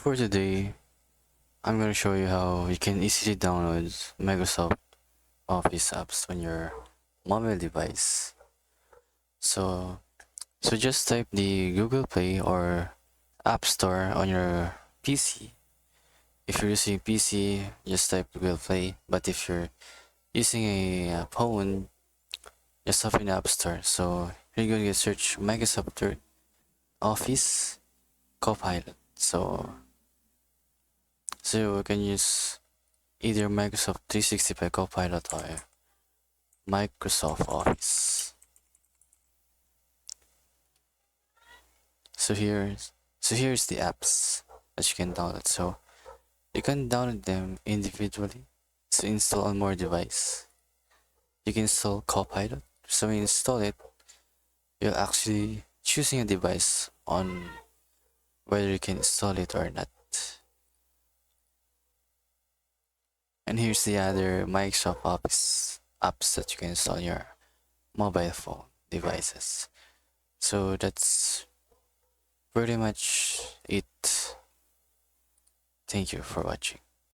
for today, I'm gonna show you how you can easily download Microsoft Office apps on your mobile device. So, so just type the Google Play or App Store on your PC. If you're using PC, just type Google Play. But if you're using a phone, just open the App Store. So you're going to search Microsoft Office Copilot. So you can use either Microsoft 365 Copilot or Microsoft Office. So here's the apps that you can download. So you can download them individually to install on more device. You can install Copilot. So when you install it, you're actually choosing a device on whether you can install it or not. And here's the other Microsoft Office apps that you can install on your mobile phone devices. So that's pretty much it. Thank you for watching.